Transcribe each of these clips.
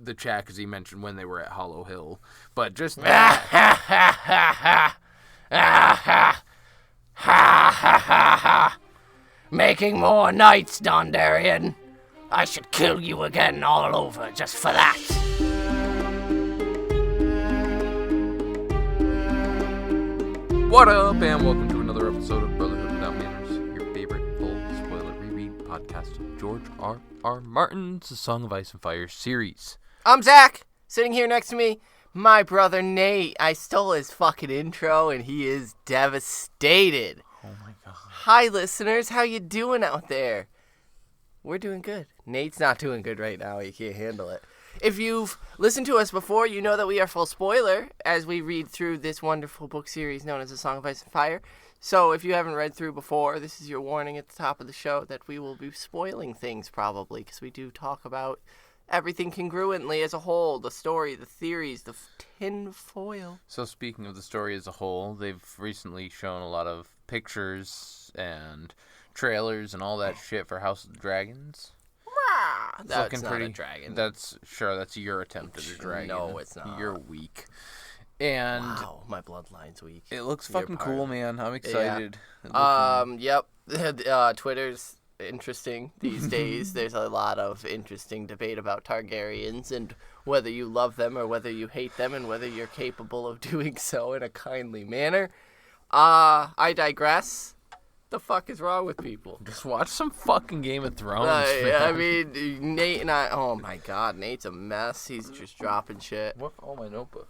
the chat because he mentioned when they were at Hollow Hill. But just making more knights, Dondarrion. I should kill you again all over just for that. What up, and welcome to another episode of Brotherhood Without Manners, your favorite full spoiler reread podcast of George R.R. Martin's The Song of Ice and Fire series. I'm Zach. Sitting here next to me, my brother Nate. I stole his fucking intro, and he is devastated. Oh my god. Hi, listeners. How you doing out there? We're doing good. Nate's not doing good right now. He can't handle it. If you've listened to us before, you know that we are full spoiler as we read through this wonderful book series known as The Song of Ice and Fire. So if you haven't read through before, this is your warning at the top of the show that we will be spoiling things probably, because we do talk about everything congruently as a whole, the story, the theories, the tin foil. So speaking of the story as a whole, they've recently shown a lot of pictures and trailers and all that shit for House of the Dragons. That's looking not pretty. a dragon. That's your attempt at a dragon. No, it's not. You're weak. And wow, my bloodline's weak. it looks fucking cool, man. I'm excited. Yep. Twitter's interesting these days. There's a lot of interesting debate about Targaryens and whether you love them or whether you hate them and whether you're capable of doing so in a kindly manner. I digress. The fuck is wrong with people? Just watch some fucking Game of Thrones. I mean, Nate and I. Oh my god, Nate's a mess. He's just dropping shit. What? Oh, my notebook.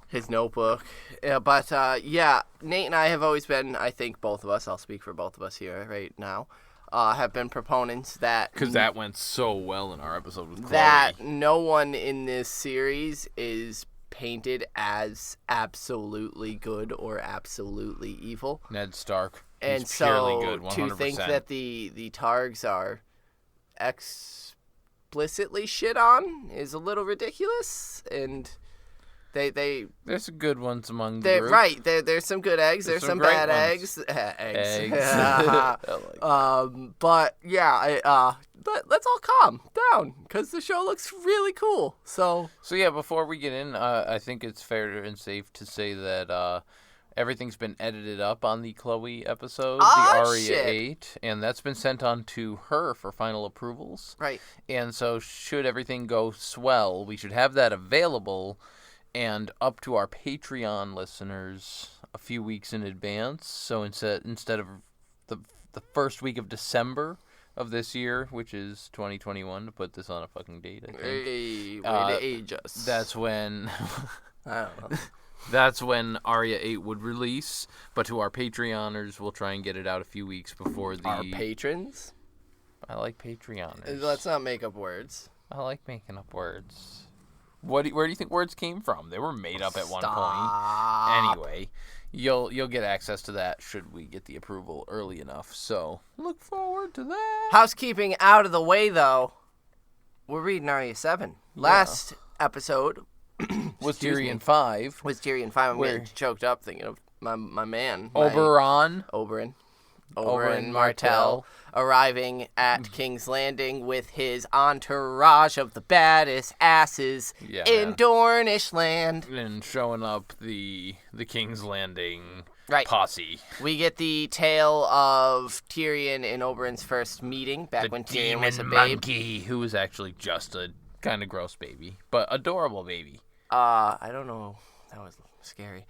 His notebook. Yeah, Nate and I have always been, I think both of us, I'll speak for both of us here right now, have been proponents that... Because that went so well in our episode with Chloe. That no one in this series is painted as absolutely good or absolutely evil. Ned Stark. And He's purely good, 100%. To think that the Targs are explicitly shit on is a little ridiculous, and there's some good ones among the group. Right. There's some good eggs. There's some bad ones. eggs. Eggs. But yeah, let's all calm down because the show looks really cool. So yeah, before we get in, I think it's fair and safe to say that everything's been edited up on the Chloe episode, the Arya 8, and that's been sent on to her for final approvals. Right. And so should everything go swell, we should have that available and up to our Patreon listeners a few weeks in advance. So instead of the first week of December of this year, which is 2021, to put this on a fucking date, I think. Hey, way to age us. That's when... I don't know. That's when Arya 8 would release, but to our Patreoners, we'll try and get it out a few weeks before the... Our patrons? I like Patreoners. Let's not make up words. I like making up words. Where do you think words came from? They were made up at one point. Anyway, you'll get access to that should we get the approval early enough. So look forward to that. Housekeeping out of the way, though. We're reading Arya 7. Last episode was Tyrion 5. Was Tyrion 5. I'm getting choked up thinking of my man. Oberyn Martell arriving at King's Landing with his entourage of the baddest asses in Dornish land. And showing up the King's Landing posse. We get the tale of Tyrion and Oberyn's first meeting back when Tyrion was a babe. Monkey, who was actually just a kind of gross baby, but adorable baby. I don't know. That was scary.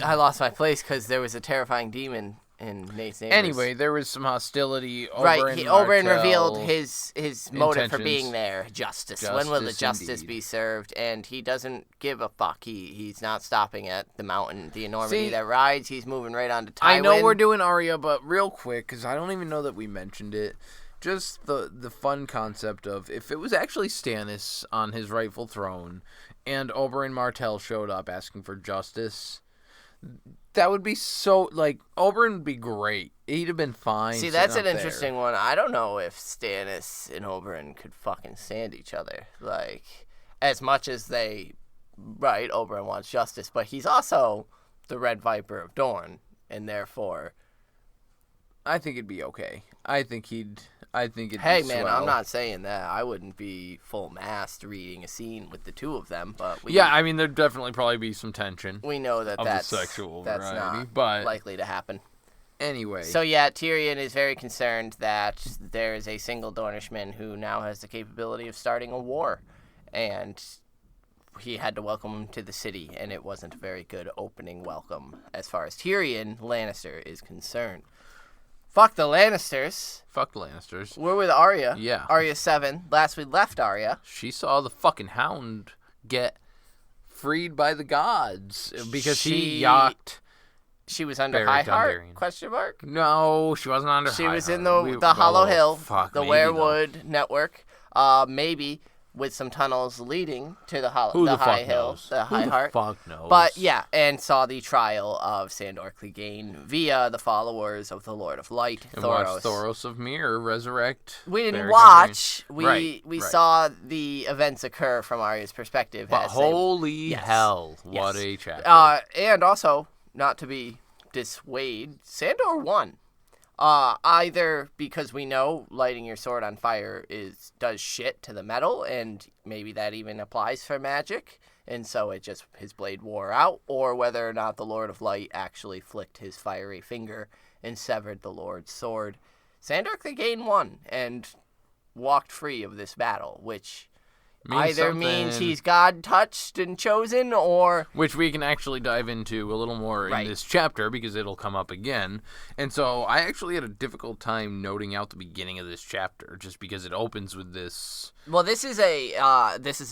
I lost my place because there was a terrifying demon in Nate's neighbors. Anyway, there was some hostility. Oberyn revealed his motive for being there. Justice. When will the justice be served? And he doesn't give a fuck. He's not stopping at the mountain, the enormity that rides. He's moving right on to Tywin. I know we're doing Arya, but real quick, because I don't even know that we mentioned it, just the fun concept of if it was actually Stannis on his rightful throne and Oberyn Martell showed up asking for justice... That would be so, Oberyn would be great. He'd have been fine. See, that's an interesting one. I don't know if Stannis and Oberyn could fucking stand each other. As much as Oberyn wants justice, but he's also the Red Viper of Dorne, and therefore I think it'd be okay. I think it'd Hey, be man, swell. I'm not saying that. I wouldn't be full mast reading a scene with the two of them, but I mean, there'd definitely probably be some tension. we know that of that's the sexual that's variety, not but likely to happen. anyway. So yeah, Tyrion is very concerned that there is a single Dornishman who now has the capability of starting a war, and he had to welcome him to the city, and it wasn't a very good opening welcome as far as Tyrion Lannister is concerned. Fuck the Lannisters. Fuck the Lannisters. We're with Arya. Yeah. Arya 7. Last we left Arya. She saw the fucking hound get freed by the gods because he yacked. She was under Berric High Heart? Dondarrion. Question mark. No, she wasn't under She High was Heart. in the Hollow Hill, the maybe, though. Weirwood network. Maybe with some tunnels leading to the Who the High fuck Hill, knows? the High Who Heart. the fuck knows? But yeah, and saw the trial of Sandor Clegane via the followers of the Lord of Light, and Thoros. watched Thoros of Myr resurrect. We didn't Berric watch. Dondarrion. We Right. saw the events occur from Arya's perspective. But as they- holy Yes. hell, what Yes. a chapter. And also, not to be dissuade, Sandor won. Either because we know lighting your sword on fire does shit to the metal, and maybe that even applies for magic, and so his blade wore out, or whether or not the Lord of Light actually flicked his fiery finger and severed the Lord's sword. Sandor Clegane won and walked free of this battle, which either means he's God-touched and chosen, or... Which we can actually dive into a little more in this chapter, because it'll come up again. And so I actually had a difficult time noting out the beginning of this chapter, just because it opens with this... Well, this is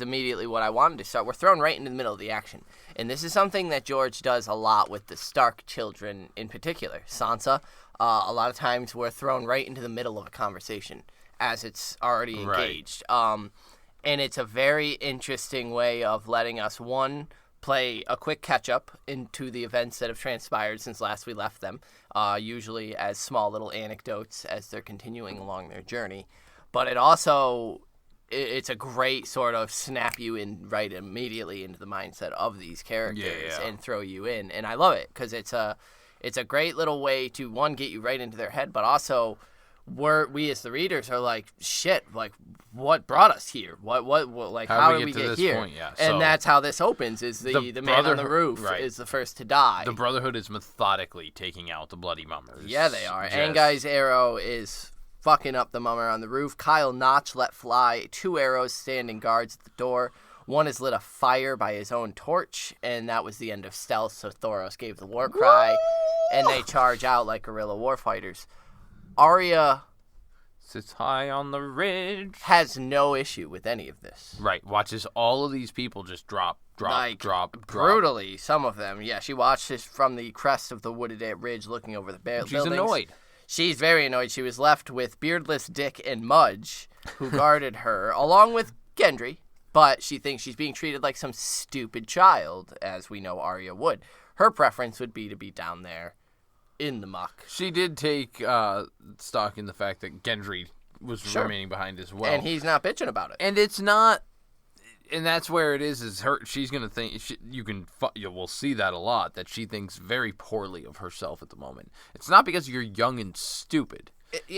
immediately what I wanted to start. We're thrown right into the middle of the action. And this is something that George does a lot with the Stark children in particular. Sansa, a lot of times we're thrown right into the middle of a conversation as it's already engaged. And it's a very interesting way of letting us, one, play a quick catch-up into the events that have transpired since last we left them, usually as small little anecdotes as they're continuing along their journey. But it also, it's a great sort of snap you in right immediately into the mindset of these characters and throw you in. And I love it because it's a great little way to, one, get you right into their head, but also... we as the readers are like, shit, like, what brought us here? What like, how did we get here? Point? Yeah. And that's how this opens, is the man on the roof is the first to die. The Brotherhood is methodically taking out the bloody mummers. Yeah, they are. Angai's arrow is fucking up the mummer on the roof. Kyle Notch let fly 2 arrows standing guards at the door. One is lit a fire by his own torch, and that was the end of stealth, so Thoros gave the war cry, and they charge out like guerrilla warfighters. Arya sits high on the ridge. Has no issue with any of this. Right. Watches all of these people just drop. Brutally, some of them. Yeah, she watched this from the crest of the wooded ridge looking over the buildings. She's annoyed. She's very annoyed. She was left with Beardless Dick and Mudge, who guarded her, along with Gendry, but she thinks she's being treated like some stupid child, as we know Arya would. Her preference would be to be down there in the muck. She did take stock in the fact that Gendry was remaining behind as well. And he's not bitching about it. And it's not... And that's where it is her... She's going to think... we'll see that a lot, that she thinks very poorly of herself at the moment. It's not because you're young and stupid.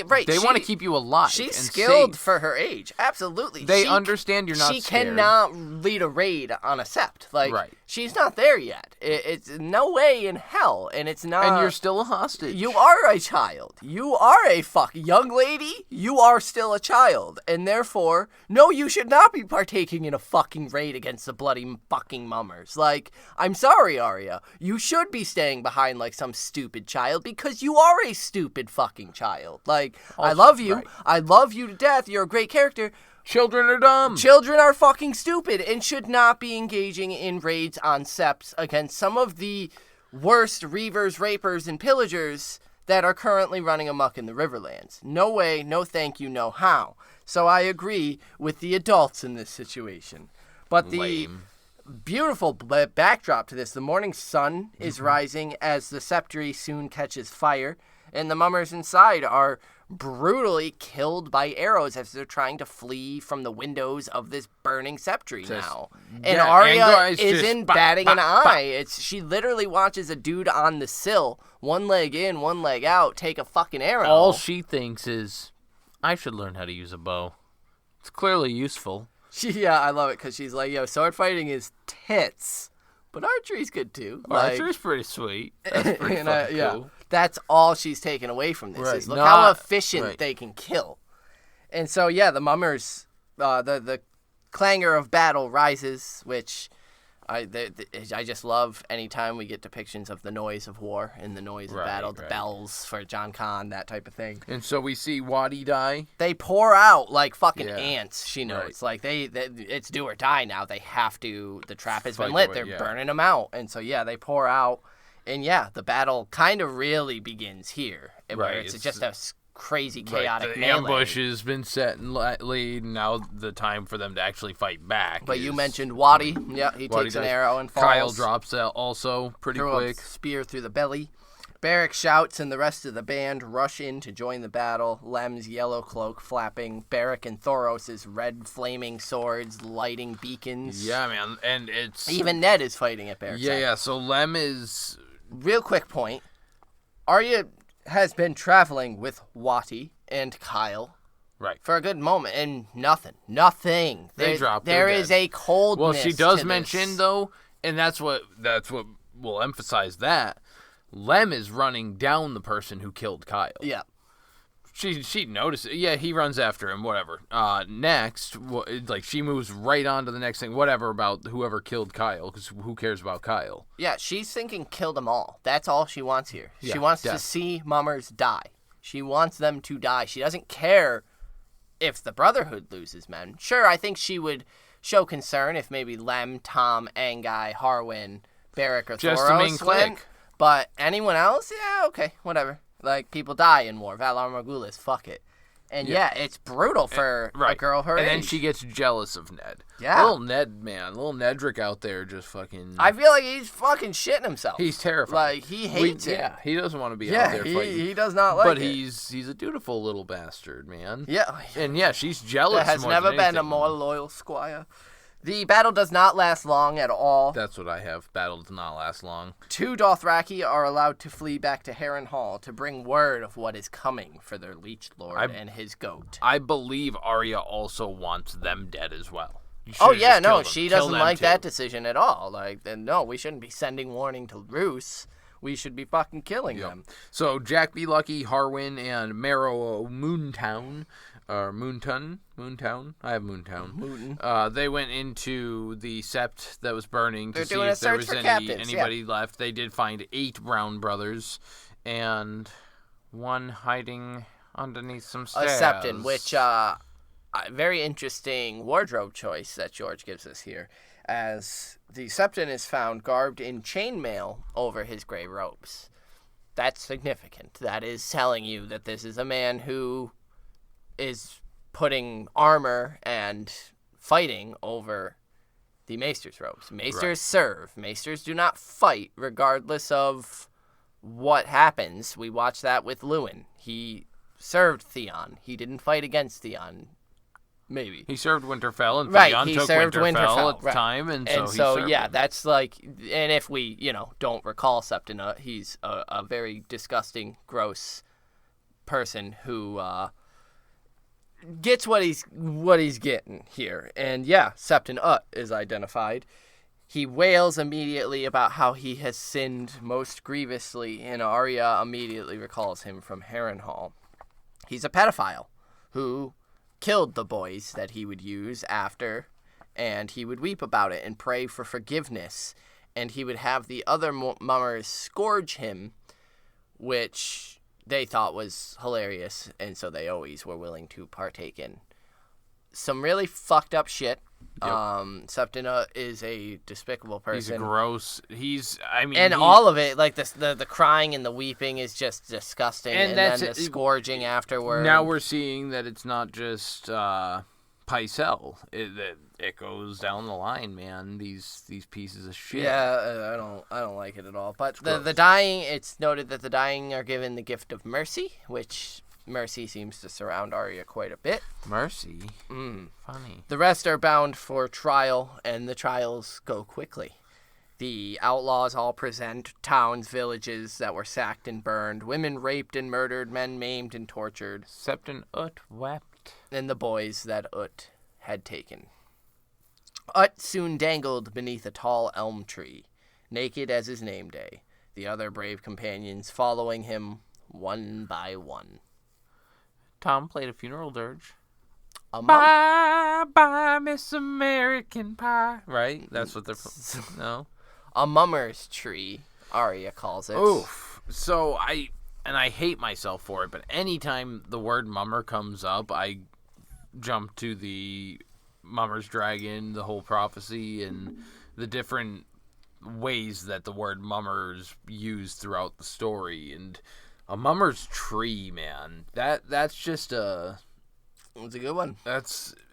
Right. They want to keep you alive. She's and skilled safe. for her age. Absolutely. They understand you're not She scared. cannot lead a raid on a sept. Like, right. She's not there yet. It's no way in hell. And it's not... And you're still a hostage. You are a child. You are a young lady. You are still a child. And therefore, no, you should not be partaking in a fucking raid against the bloody fucking mummers. Like, I'm sorry, Arya. You should be staying behind like some stupid child because you are a stupid fucking child. Like, I love you. Right. I love you to death. You're a great character. Children are dumb. Children are fucking stupid and should not be engaging in raids on septs against some of the worst reavers, rapers, and pillagers that are currently running amok in the Riverlands. No way, no thank you, no how. So I agree with the adults in this situation. But the beautiful backdrop to this, the morning sun is rising as the septry soon catches fire, and the mummers inside are brutally killed by arrows as they're trying to flee from the windows of this burning septry now. And Arya isn't batting an eye. She literally watches a dude on the sill, one leg in, one leg out, take a fucking arrow. All she thinks is, I should learn how to use a bow. It's clearly useful. I love it because she's like, yo, sword fighting is tits, but archery's good too. Archery's pretty sweet. That's pretty fucking cool. That's all she's taken away from this. Right. Is look how efficient they can kill. And so, the mummers, the clangor of battle rises, which I just love anytime we get depictions of the noise of war and the noise of battle, the bells for Jon Con, that type of thing. And so we see Waddy die. They pour out like fucking ants, she knows. Like, it's do or die now. They have to, the trap has been lit. They're burning them out. And so, they pour out. And, the battle kind of really begins here. Where it's just a crazy, chaotic melee. The ambush has been set and laid, and now the time for them to actually fight back. But you mentioned Waddy. Yeah, he takes an arrow and falls. Kyle drops out also pretty quick. A spear through the belly. Berric shouts, and the rest of the band rush in to join the battle. Lem's yellow cloak flapping. Berric and Thoros' red flaming swords lighting beacons. Yeah, man, and it's... Even Ned is fighting at Berric's side. So Lem is... Real quick point. Arya has been traveling with Watty and Kyle for a good moment, and nothing. They dropped. There is a coldness. Well, she does mention though, and that's what will emphasize that Lem is running down the person who killed Kyle. Yeah. She noticed it. Yeah, he runs after him, whatever. Next, she moves right on to the next thing, whatever, about whoever killed Kyle, because who cares about Kyle? Yeah, she's thinking kill them all. That's all she wants here. She wants to see mummers die. She wants them to die. She doesn't care if the Brotherhood loses men. Sure, I think she would show concern if maybe Lem, Tom, Angai, Harwin, Berric, or Thoros went. But anyone else? Yeah, okay, whatever. Like, people die in war. Valar Morghulis, fuck it. And it's brutal for a girl her age. And then she gets jealous of Ned. Yeah. Little Ned, man. Little Nedrick out there just fucking... I feel like he's fucking shitting himself. He's terrified. Like, he hates it. Yeah, he doesn't want to be out there fighting. He does not like it. But he's a dutiful little bastard, man. Yeah. And she's jealous. There has never been a more loyal squire. The battle does not last long at all. That's what I have. Battle does not last long. 2 Dothraki are allowed to flee back to Harrenhal to bring word of what is coming for their Leech Lord and his goat. I believe Arya also wants them dead as well. She doesn't like that decision at all. Like, no, we shouldn't be sending warning to Roose. We should be fucking killing them. So Jack Be Lucky, Harwin, and Marrow Moontown... Moontown? I have Moontown. They went into the sept that was burning to see if there was anybody left. They did find 8 brown brothers and one hiding underneath some stairs. A septon, which very interesting wardrobe choice that George gives us here, as the septon is found garbed in chainmail over his gray robes. That's significant. That is telling you that this is a man who is putting armor and fighting over the Maester's robes. Maesters serve. Maesters do not fight, regardless of what happens. We watched that with Lewin. He served Theon. He didn't fight against Theon. Maybe. He served Winterfell, and Theon took Winterfell at the time, and so he served him. That's like, and if we, don't recall Septon Utt, he's a very disgusting, gross person who gets what he's getting here. And Septon Utt is identified. He wails immediately about how he has sinned most grievously, and Arya immediately recalls him from Harrenhal. He's a pedophile who killed the boys that he would use after, and he would weep about it and pray for forgiveness, and he would have the other mummers scourge him, which they thought was hilarious, and so they always were willing to partake in. Some really fucked up shit. Yep. Septon Utt is a despicable person. He's gross. All of it, like the crying and the weeping is just disgusting, and then the scourging afterward. Now we're seeing that it's not just Pycelle. It goes down the line, man. These pieces of shit. Yeah, I don't like it at all. But the dying, it's noted that the dying are given the gift of mercy, which Mercy seems to surround Arya quite a bit. Mercy? Funny. The rest are bound for trial, and the trials go quickly. The outlaws all present towns, villages that were sacked and burned, women raped and murdered, men maimed and tortured. Septon Utt wept. And the boys that Utt had taken. Utt soon dangled beneath a tall elm tree, naked as his name day, the other brave companions following him one by one. Tom played a funeral dirge. Bye, bye, Miss American Pie. Right? That's what they're... No? A mummer's tree, Arya calls it. Oof. So I hate myself for it, but anytime the word mummer comes up, I jump to the mummer's dragon, the whole prophecy, and the different ways that the word mummer is used throughout the story. And a mummer's tree, man, that's just a... It's a good one.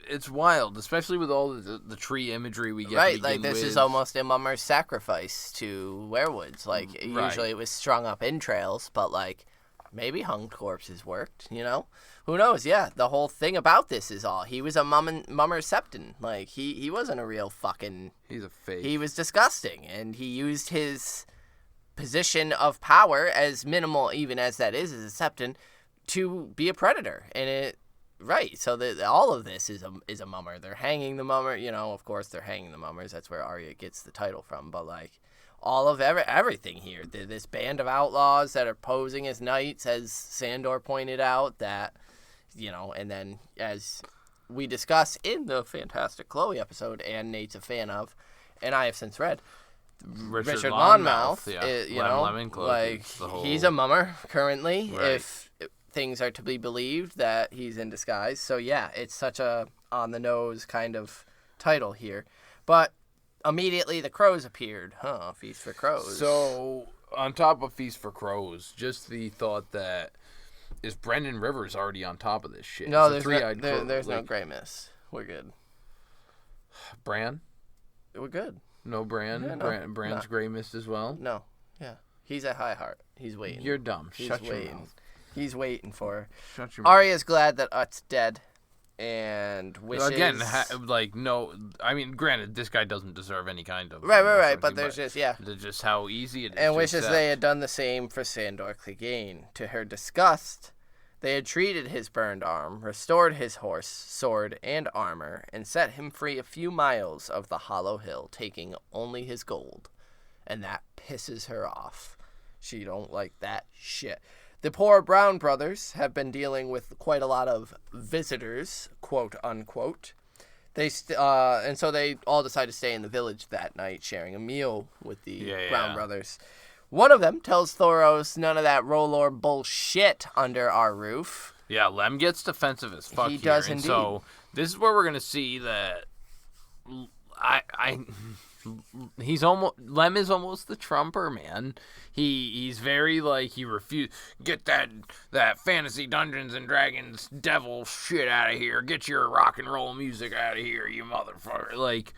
It's wild, especially with all the tree imagery we get. Right, like this is almost a mummer's sacrifice to werewoods. Like usually it was strung up entrails, but like maybe hung corpses worked. You know, who knows? Yeah, the whole thing about this is he was a mummer's septon. Like he wasn't a real fucking. He's a fake. He was disgusting, and he used his position of power, as minimal even as that is as a septon, to be a predator, and it. Right, so all of this is a mummer. They're hanging the mummer, you know. Of course, they're hanging the mummers. That's where Arya gets the title from. But like, all of everything here, this band of outlaws that are posing as knights, as Sandor pointed out, that you know, and then as we discuss in the Fantastic Chloe episode, and Nate's a fan of, and I have since read. Richard Lonmouth, you know, like he's a mummer currently. Right. If things are to be believed that he's in disguise. So yeah, it's such a on-the-nose kind of title here. But immediately the crows appeared. Feast for Crows. So on top of Feast for Crows, just the thought that is Brendan Rivers already on top of this shit? No, there's no Grey Mist. We're good. Bran? We're good. No Bran? Yeah, Bran's Grey Mist as well? No. Yeah. He's at High Heart. He's waiting. You're dumb. Shut your mouth. He's waiting for her. Shut your mouth. Arya's glad that Utt's dead, and wishes... Again, no... I mean, granted, this guy doesn't deserve any kind of... Right, but there's just, just how easy it is and to wishes accept. they had done the same for Sandor Clegane. To her disgust, they had treated his burned arm, restored his horse, sword, and armor, and set him free a few miles of the hollow hill, taking only his gold. And that pisses her off. She don't like that shit. The poor Brown brothers have been dealing with quite a lot of visitors, quote unquote. And so they all decide to stay in the village that night, sharing a meal with the Brown brothers. One of them tells Thoros none of that Rolor bullshit under our roof. Yeah, Lem gets defensive as fuck. He does indeed. So this is where we're gonna see that Lem is almost the Trumper, man. He's very like he refused get that fantasy Dungeons and Dragons devil shit out of here. Get your rock and roll music out of here, you motherfucker. Like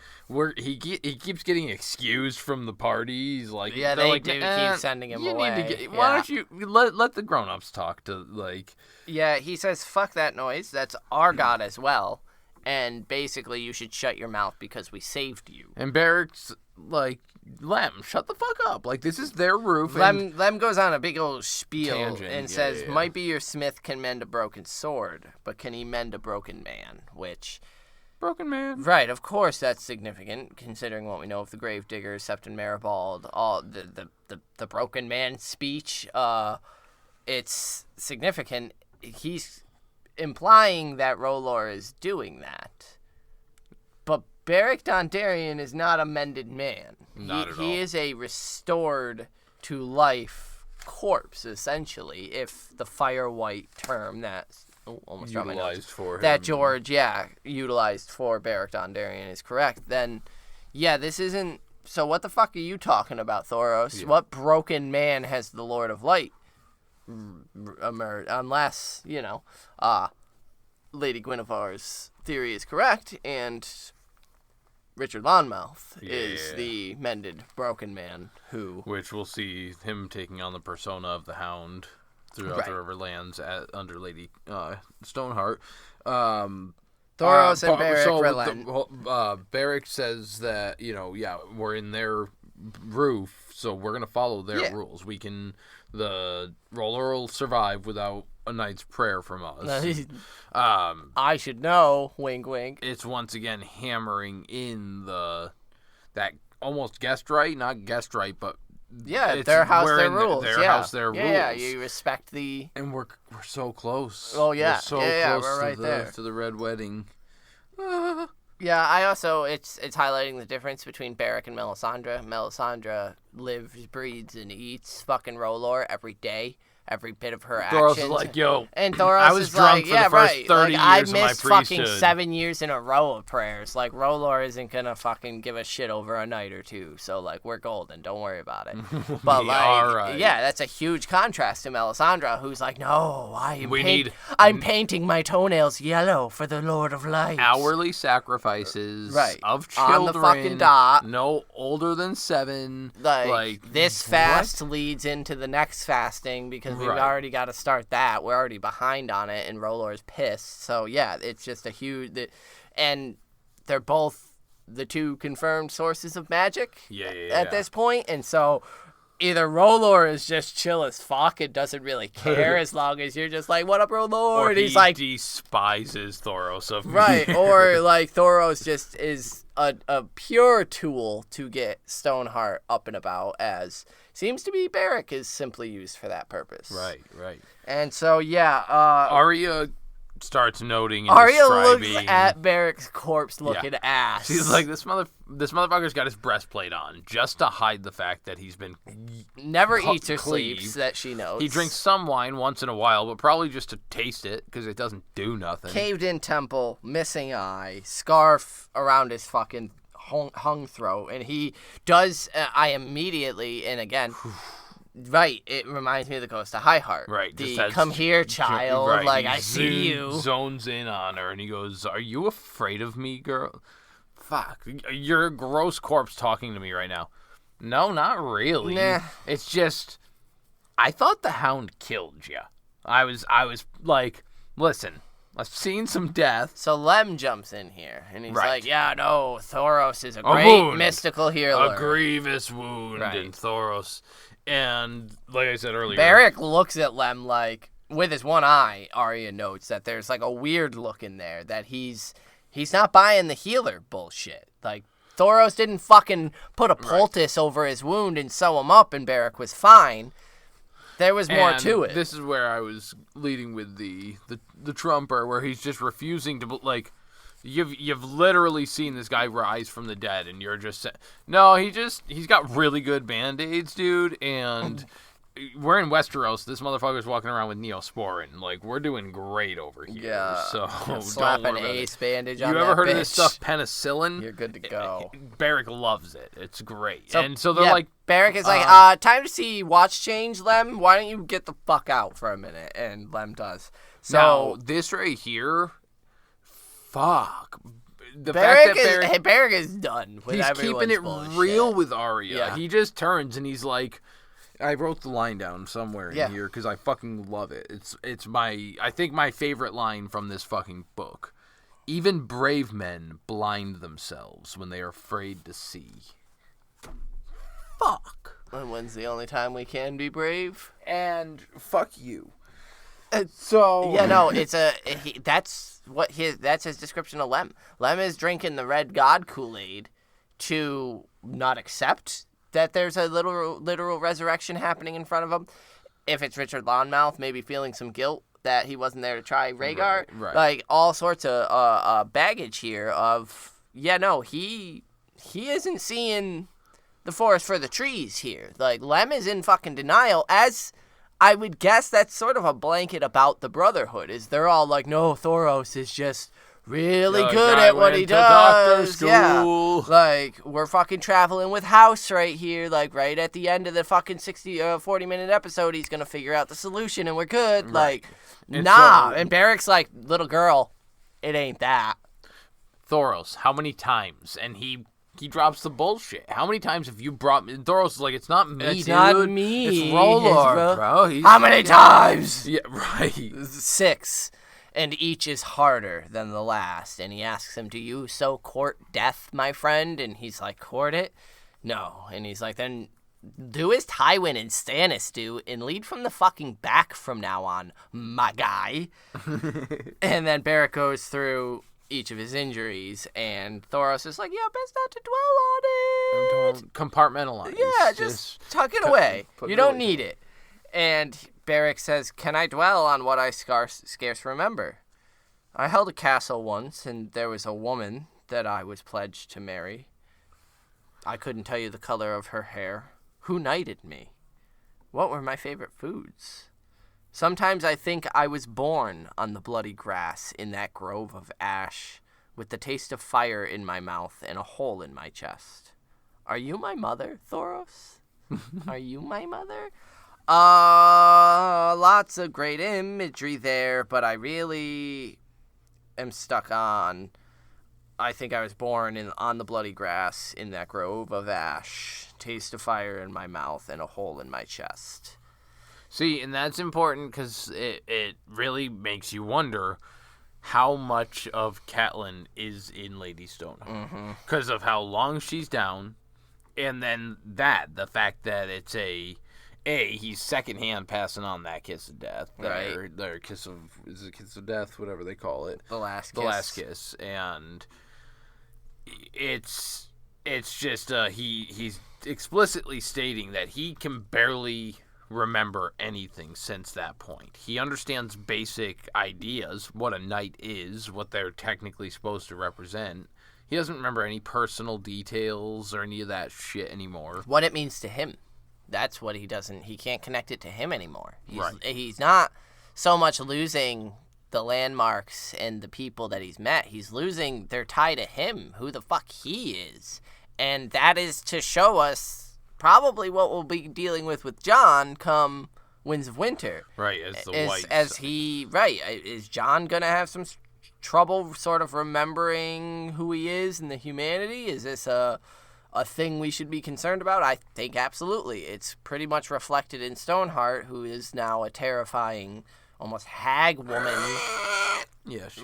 he keeps getting excused from the party. He's like they do keep sending him away. Why don't you let the grown-ups talk to like? Yeah, he says fuck that noise. That's our god as well. And basically, you should shut your mouth because we saved you. And Berric's like, Lem, shut the fuck up. Like, this is their roof. Lem goes on a big old spiel tangent, and says, might be your smith can mend a broken sword, but can he mend a broken man? Which... Broken man. Right, of course that's significant, considering what we know of the Gravediggers, Septon Maribald, all the broken man speech. It's significant. He's implying that Rolor is doing that. But Berric Dondarrion is not a mended man. Not at all. He is a restored to life corpse, essentially, if the fire white term that's almost utilized for him. That George, utilized for Berric Dondarrion is correct. Then, this isn't... So what the fuck are you talking about, Thoros? Yeah. What broken man has the Lord of Light emerged? Unless, Lady Guinevere's theory is correct, and Richard Lonmouth is the mended broken man who... Which we'll see him taking on the persona of the Hound throughout the Riverlands under Lady Stoneheart. Thoros and Berric relent. Berric says that, we're in their roof, so we're going to follow their rules. The roller will survive without a knight's prayer from us. I should know, wink wink. It's once again hammering in that almost guest right, not guest right, but their house, their rules. Their house, their rules. Yeah, you respect the. And we're so close. Oh yeah, we're so close we're right there to the Red Wedding. Yeah, I also it's highlighting the difference between Berric and Melisandre. Melisandre lives, breathes, and eats fucking Rolor every day. Every bit of her actions. Thoros is like, yo, and Thoros I was is drunk like, for the first 30 years I of my missed fucking priesthood. 7 years in a row of prayers. Like, Rolor isn't gonna fucking give a shit over a night or two. So, like, we're golden. Don't worry about it. But, that's a huge contrast to Melisandre, who's like, no, I'm painting my toenails yellow for the Lord of Light. Hourly sacrifices of children. On the fucking dot. No older than 7. Like this fast leads into the next fasting because we've already got to start that. We're already behind on it, and Rolor's pissed. So, yeah, it's just a huge... And they're both the two confirmed sources of magic at this point. And so either Rolor is just chill as fuck and doesn't really care as long as you're just like, what up, Rolor? Or and he's like... despises Thoros of me. Right, or like Thoros just is a pure tool to get Stoneheart up and about, as seems to be Berric is simply used for that purpose. Right. And so, Arya starts noting and Arya describing... looks at Berric's corpse-looking ass. She's like, this motherfucker's got his breastplate on just to hide the fact that he's been... Never eats or sleeps, that she knows. He drinks some wine once in a while, but probably just to taste it, because it doesn't do nothing. Caved-in temple, missing eye, scarf around his fucking hung throat, and he does... I immediately, and again... Right, it reminds me of the Ghost of Highheart. Right. The come here, child, I see you. Zones in on her, and he goes, are you afraid of me, girl? Fuck, you're a gross corpse talking to me right now. No, not really. Nah. It's just, I thought the Hound killed you. I was like, listen, I've seen some death. So Lem jumps in here, and he's like, yeah, no, Thoros is a great wound. Mystical healer. A grievous wound in Thoros. And like I said earlier, Berric looks at Lem like, with his one eye, Arya notes that there's like a weird look in there, that he's not buying the healer bullshit. Like, Thoros didn't fucking put a poultice over his wound and sew him up, and Berric was fine. There was more to it. This is where I was leading with the Trumper, where he's just refusing to, like... You've literally seen this guy rise from the dead, and you're just saying, no, he's got really good band-aids, dude, and we're in Westeros. This motherfucker's walking around with Neosporin. Like, we're doing great over here. Yeah. So slap don't an worry ace bandage on that You ever heard bitch. of this stuff, penicillin? You're good to go. Berric loves it. It's great. So, and so they're like... Berric is like, time to see watch change, Lem. Why don't you get the fuck out for a minute? And Lem does. So now, this right here... Fuck. Berric is done with he's keeping it bullshit. real with Arya. Yeah. He just turns and he's like, I wrote the line down somewhere in here because I fucking love it. It's I think my favorite line from this fucking book. Even brave men blind themselves when they are afraid to see. Fuck. And when's the only time we can be brave? And fuck you. So that's his description of Lem. Lem is drinking the Red God Kool-Aid to not accept that there's a literal resurrection happening in front of him. If it's Richard Lonmouth, maybe feeling some guilt that he wasn't there to try Rhaegar. Right. Like all sorts of baggage here of he isn't seeing the forest for the trees here. Like Lem is in fucking denial, as I would guess that's sort of a blanket about the Brotherhood, is they're all like, no, Thoros is just really good at what he does. Yeah. Like, we're fucking traveling with House right here. Like, right at the end of the fucking 40-minute episode, he's going to figure out the solution and we're good. Right. Like, nah. And Berric's like, little girl, it ain't that. Thoros, how many times? And he he drops the bullshit. How many times have you brought me? Thoros is like, it's not me, It's dude. not me. It's Rolor, bro. How many times? Yeah, right. 6. And each is harder than the last. And he asks him, do you so court death, my friend? And he's like, court it? No. And he's like, then do as Tywin and Stannis do and lead from the fucking back from now on, my guy. And then Berric goes through each of his injuries, and Thoros is like, yeah, best not to dwell on it. Compartmentalize. Yeah, just tuck it away. You don't need it. And Berric says, can I dwell on what I scarce remember? I held a castle once, and there was a woman that I was pledged to marry. I couldn't tell you the color of her hair. Who knighted me? What were my favorite foods? Sometimes I think I was born on the bloody grass in that grove of ash, with the taste of fire in my mouth and a hole in my chest. Are you my mother, Thoros? Are you my mother? Lots of great imagery there, but I really am stuck on... I think I was born on the bloody grass in that grove of ash, taste of fire in my mouth and a hole in my chest. See, and that's important because it really makes you wonder how much of Catelyn is in Lady Stoneheart. Because of how long she's down, and then the fact that it's he's secondhand passing on that kiss of death. Right. Their kiss of, is it kiss of death? Whatever they call it. The last kiss. The last kiss. And it's just, he's explicitly stating that he can barely remember anything since that point. He understands basic ideas, what a knight is, what they're technically supposed to represent. He doesn't remember any personal details or any of that shit anymore. What it means to him. That's what he can't connect it to him anymore. Right. He's not so much losing the landmarks and the people that he's met. He's losing their tie to him, who the fuck he is. And that is to show us probably what we'll be dealing with Jon come Winds of Winter. Right, as the white. Is Jon going to have some trouble sort of remembering who he is and the humanity? Is this a thing we should be concerned about? I think absolutely. It's pretty much reflected in Stoneheart, who is now a terrifying, almost hag woman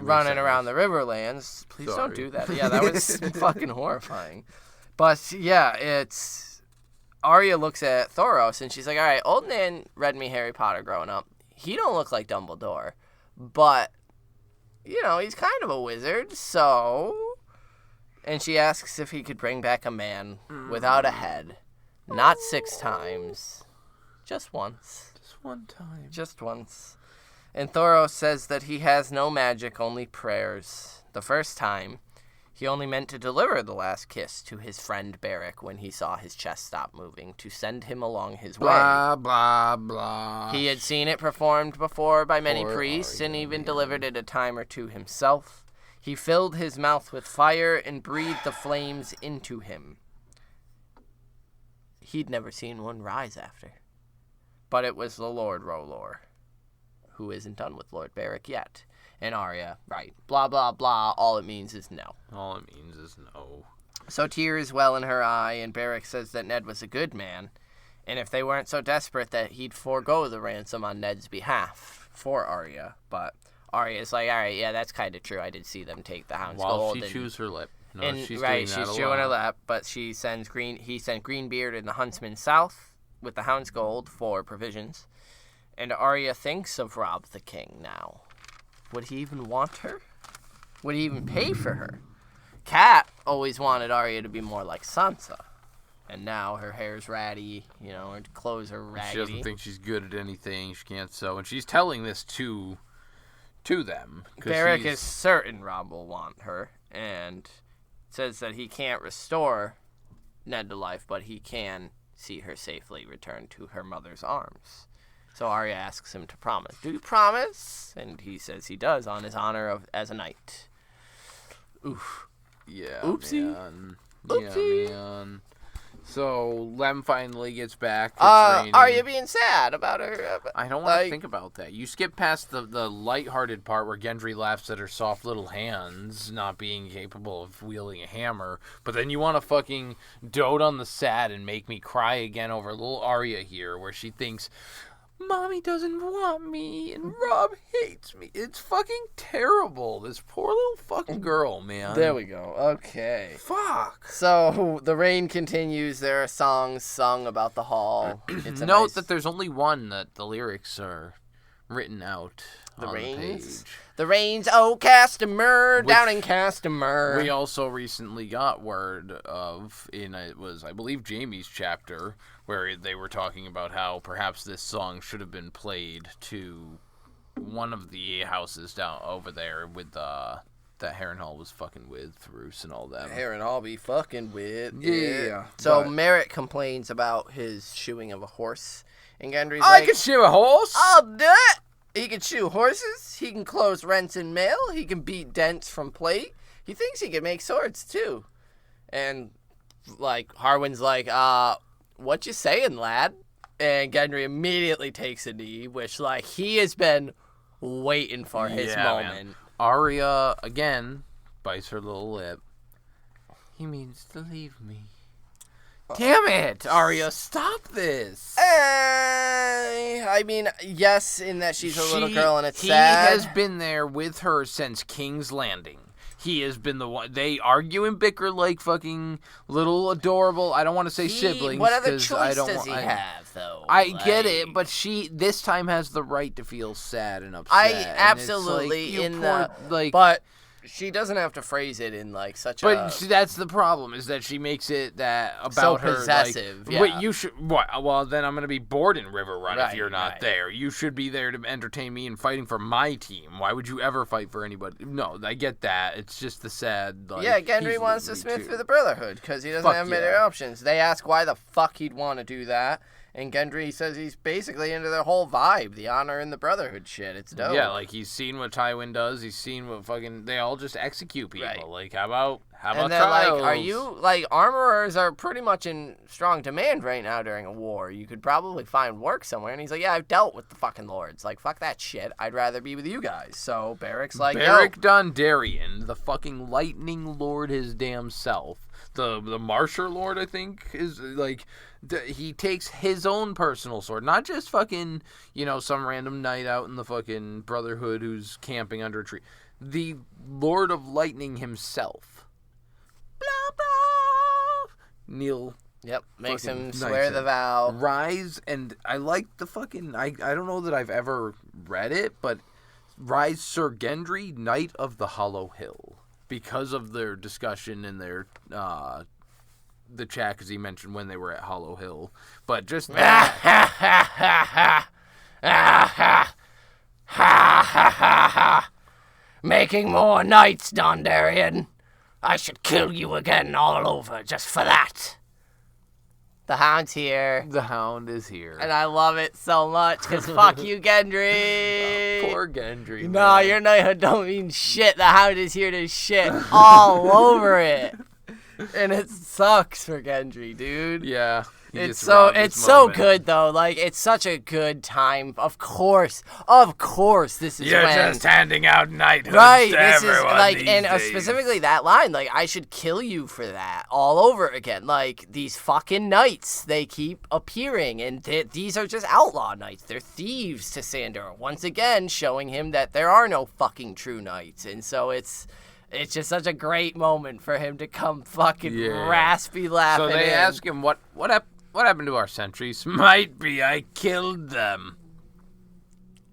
running around the Riverlands. Please don't do that. Yeah, that was fucking horrifying. But yeah, it's... Arya looks at Thoros and she's like, all right, old man read me Harry Potter growing up. He don't look like Dumbledore, but, you know, he's kind of a wizard, so... And she asks if he could bring back a man without a head. Not 6 times. Just once. Just one time. Just once. And Thoros says that he has no magic, only prayers. The first time, he only meant to deliver the last kiss to his friend Berric when he saw his chest stop moving, to send him along his way. Blah, blah, blah. He had seen it performed before by many priests and even delivered it a time or two himself. He filled his mouth with fire and breathed the flames into him. He'd never seen one rise after. But it was the Lord Rolor, who isn't done with Lord Berric yet. And Arya, right, blah, blah, blah, all it means is no. All it means is no. So tears well in her eye, and Berric says that Ned was a good man, and if they weren't so desperate that he'd forego the ransom on Ned's behalf for Arya. But Arya's like, all right, yeah, that's kind of true. I did see them take the Hound's Gold. While she chews her lip. No, and, she's right, doing that she's a chewing her lot. lip, but he sent Greenbeard and the Huntsman south with the Hound's Gold for provisions. And Arya thinks of Robb the King now. Would he even want her? Would he even pay for her? Kat always wanted Arya to be more like Sansa. And now her hair's ratty, you know, her clothes are raggedy. She doesn't think she's good at anything. She can't sew. And she's telling this to them. Berric is certain Robb will want her. And says that he can't restore Ned to life, but he can see her safely return to her mother's arms. So Arya asks him to promise. Do you promise? And he says he does on his honor as a knight. Oof. Yeah, Oopsie. man. Oopsie. Yeah, man. So Lem finally gets back. Arya being sad about her. I don't want to think about that. You skip past the lighthearted part where Gendry laughs at her soft little hands not being capable of wielding a hammer, but then you want to fucking dote on the sad and make me cry again over little Arya here, where she thinks, Mommy doesn't want me, and Rob hates me. It's fucking terrible. This poor little fucking girl, man. There we go. Okay. Fuck. So, the rain continues. There are songs sung about the hall. Note that there's only one that the lyrics are written out on the page. The rains, oh, Castamere, down in Castamere. We also recently got word of, it was, I believe, Jaime's chapter, where they were talking about how perhaps this song should have been played to one of the houses down over there with that Harrenhal was fucking with, Roose and all that. Harrenhal be fucking with. Yeah. So Merrick complains about his shoeing of a horse, and Gendry's I can shoe a horse. I'll do it. He can shoe horses. He can close rents in mail. He can beat dents from plate. He thinks he can make swords too. And Harwin's like, what you saying, lad? And Gendry immediately takes a knee, which he has been waiting for his moment. Man. Arya again bites her little lip. He means to leave me. Damn it, Arya, stop this. I mean, yes, in that she's a little girl and it's sad. He has been there with her since King's Landing. He has been the one. They argue and bicker like fucking little adorable. I don't want to say siblings. What other choice does he have, though? I get it, but she this time has the right to feel sad and upset. I absolutely but she doesn't have to phrase it in such a. But that's the problem, is that she makes it that about so her possessive. Yeah. Wait, you should. What? Well, then I'm gonna be bored in River Run if you're not there. You should be there to entertain me and fighting for my team. Why would you ever fight for anybody? No, I get that. It's just the sad. Gendry wants to smith for the Brotherhood because he doesn't have many options. They ask why the fuck he'd want to do that. And Gendry says he's basically into their whole vibe, the honor and the Brotherhood shit. It's dope. Yeah, he's seen what Tywin does. He's seen what they all just execute people. Right. How about and they're trials? Are you, armorers are pretty much in strong demand right now during a war. You could probably find work somewhere. And he's like, yeah, I've dealt with the fucking lords. Fuck that shit. I'd rather be with you guys. So Berric's like, Berric Dondarrion, the fucking lightning lord his damn self. The Marsher Lord, I think, is he takes his own personal sword, not just fucking, some random knight out in the fucking Brotherhood who's camping under a tree. The Lord of Lightning himself. Blah, blah. Neil. Yep, makes him swear the vow. Rise, and I like the fucking, I don't know that I've ever read it, but Rise Sir Gendry, Knight of the Hollow Hill. Because of their discussion and their the chat, as he mentioned when they were at Hollow Hill, but just making more knights, Dondarrion. I should kill you again all over just for that. The Hound's here. The Hound is here. And I love it so much, because fuck you, Gendry. Oh, poor Gendry. No, your knighthood don't mean shit. The Hound is here to shit all over it. And it sucks for Gendry, dude. Yeah. It's so good though. It's such a good time. Of course, this is You're just handing out knighthoods right. To this everyone is these and days. Specifically that line. I should kill you for that all over again. These fucking knights, they keep appearing, and these are just outlaw knights. They're thieves to Sandor. Once again, showing him that there are no fucking true knights, and so it's just such a great moment for him to come fucking raspy laughing. So they ask him what happened to our sentries? Might be I killed them.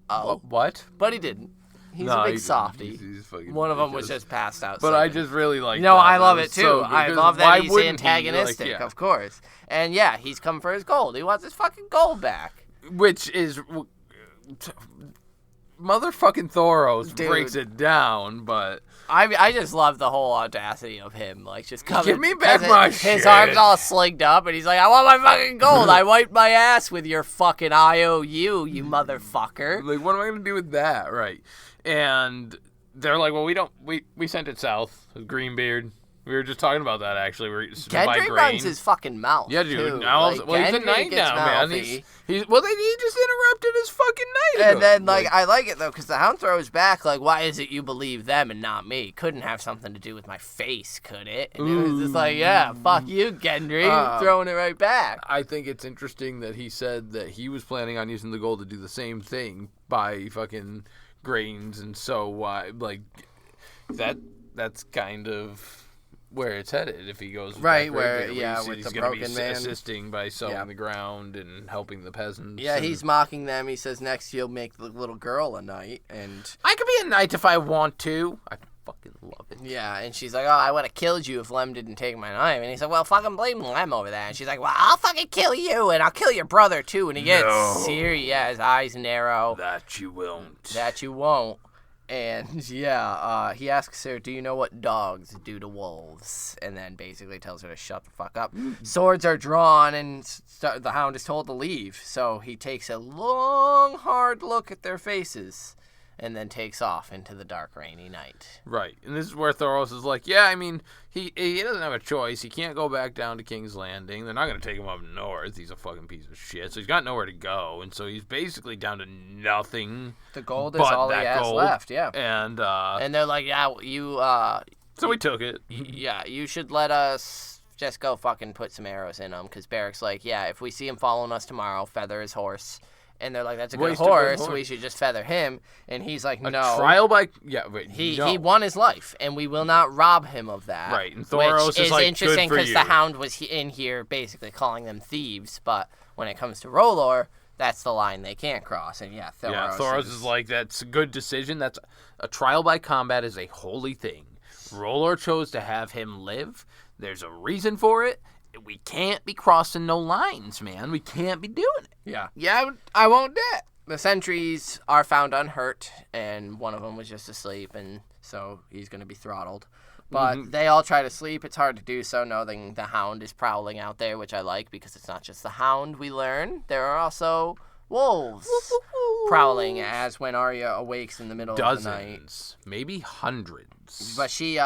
Oh. What? But he didn't. He's a big softy. He's one of them was just passed out. But I just really like that. No, I love it too. So I love that he's antagonistic, of course. And yeah, he's come for his gold. He wants his fucking gold back. Which is... Motherfucking Thoros breaks it down, but... I just love the whole audacity of him, just coming. Give me back my shit. His arm's all slinged up, and he's like, I want my fucking gold. I wiped my ass with your fucking IOU, you motherfucker. What am I going to do with that? Right. And they're like, well, we sent it south. Greenbeard. We were just talking about that, actually. Gendry runs his fucking mouth. Yeah, dude. Too. Now, like, well, he's a Gendry knight gets now, man. mouthy. He just interrupted his fucking knighthood. And then, I like it, though, because the Hound throws back, why is it you believe them and not me? Couldn't have something to do with my face, could it? And it was just yeah, fuck you, Gendry. Throwing it right back. I think it's interesting that he said that he was planning on using the gold to do the same thing by fucking grains, and so, that's kind of where it's headed if he goes right where with he's the gonna broken be man assisting by sowing the ground and helping the peasants. Yeah, he's mocking them. He says next he'll make the little girl a knight, and I could be a knight if I want to. I fucking love it. Yeah, and she's like, oh, I would have killed you if Lem didn't take my knife. And he's like, well, fucking blame Lem over that. And she's like, well, I'll fucking kill you, and I'll kill your brother too. And he gets serious. Yeah, his eyes narrow. That you won't. That you won't. And, he asks her, do you know what dogs do to wolves? And then basically tells her to shut the fuck up. Swords are drawn, and the Hound is told to leave. So he takes a long, hard look at their faces and then takes off into the dark, rainy night. Right. And this is where Thoros is like, yeah, I mean, he doesn't have a choice. He can't go back down to King's Landing. They're not going to take him up north. He's a fucking piece of shit. So he's got nowhere to go. And so he's basically down to nothing. The gold is all he has left, yeah. And they're like, yeah, you... so we took it. Yeah, you should let us just go fucking put some arrows in him. Because Berric's like, yeah, if we see him following us tomorrow, feather his horse. And they're like, that's a good horse, we should just feather him. And he's like, no. A trial by... Yeah, wait, He won his life, and we will not rob him of that. Right, and Thoros is like, interesting because the Hound was in here basically calling them thieves, but when it comes to R'hllor, that's the line they can't cross. And Thoros is like, that's a good decision. That's a trial by combat is a holy thing. R'hllor chose to have him live. There's a reason for it. We can't be crossing no lines, man. We can't be doing it. Yeah, I won't do it. The sentries are found unhurt, and one of them was just asleep, and so he's going to be throttled. But they all try to sleep. It's hard to do so knowing the Hound is prowling out there, which I like because it's not just the Hound we learn. There are also wolves prowling as when Arya awakes in the middle of the night. Dozens, maybe hundreds. But she